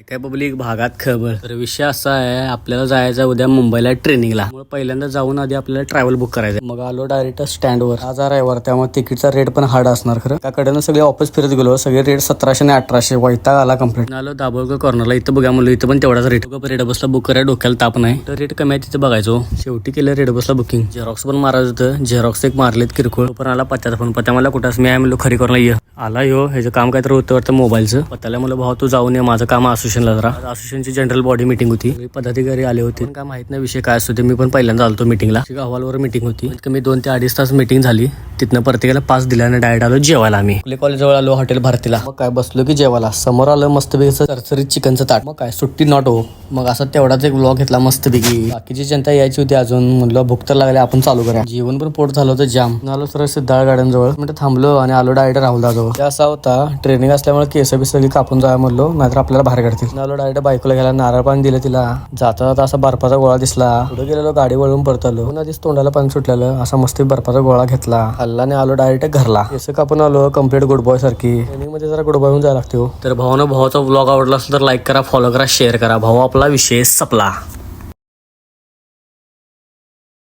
काय पब्लिक भागात खबर. तर विषय असा आहे, आपल्याला जायचं उद्या मुंबईला ट्रेनिंगला. मग पहिल्यांदा जाऊन आधी आपल्याला ट्रॅव्हल बुक करायचं. मग आलो डायरेक्ट स्टँडवर. आज रविवार, त्यामुळे तिकीटचा रेट पण हार्ड असणार. खरं त्याकडनं सगळे ऑफिस फिरत गेलो, सगळे रेट 1700 आणि 1800. वैताग आला कंप्लीट. आलो दाभोळकर कॉर्नरला. इथं बघा म्हणलं, इथं पण तेवढाच रेट. रेड बसला बुक करायला डोक्याला ताप नाही. तर रेट कमी आहे तिथे बघायचो. शेवटी केलं रेड बसला बुकिंग. झेरॉक्स पण मारायचं होतं. झेरॉक्स एक मारलेत किरकोळ. पण आला पत्त्याचा फोन. पत्या मला कुठं मी आहे म्हणलो खरी करून ये. आला ह्यो, ह्याचं काम काय तर होतं वाटतं मोबाईलचं. पत्याला म्हणलं भाऊ तू जाऊन ये, माझं काम असोसिएशनला जरा. असोसिएशनची जनरल बॉडी मीटिंग होती. पदाधिकारी आले होते. काय माहित नाही विषय काय असतो ते. मी पण पहिल्यांदा आलतो मीटिंगला. अहवालवर मीटिंग होती. कमी 2 ते 2.5 तास मीटिंग झाली. तिथनं प्रत्येकाला पास दिल्याने डायरेक्ट आलो जेवायला. आम्ही आपल्या कॉलेज जवळ आलो हॉटेल भारतीला. मग काय बसलो की जेवायला. समोर आलं मस्तपैकी चरचरीत चिकनचं ताट. मग काय सुट्टी नॉट हो. मग असा तेवढाच एक व्लॉग घेतला मस्तपैकी. बाकीची जनता यायची होती अजून. म्हणलं भूक तर लागली, आपण चालू करा. जेवण पण पोट झालं होतं जाम. आलो सर सिद्धार्थ गार्डन जवळ. म्हणजे थांबलो आणि आलो डायरेक्ट राहुल दादा. ते असा होता ट्रेनिंग असल्यामुळे केस बी सगळी कापून जाय म्हणलो, नाहीतर आपल्याला बाहेर काढतील. आलो डायरेक्ट बायकोला घ्यायला. नारळ पाणी दिलं तिला. जाता जाता असा बर्फाचा गोळा दिसला. पुढे गेलेलो, गाडी वळून परत आलो. आधीच तोंडाला पाणी सुटलेलं. असा मस्त बर्फाचा गोळा घेतला, हल्लाने आलो डायरेक्ट घरला. केस कापून आलो कम्प्लीट गुड बॉय सारखी. ट्रेनिंग मध्ये जरा गुड बॉय होऊन जायला लागतो. तर भावाचा व्लॉग आवडला असेल तर लाईक करा, फॉलो करा, शेअर करा. भाऊ आपला विषय संपला.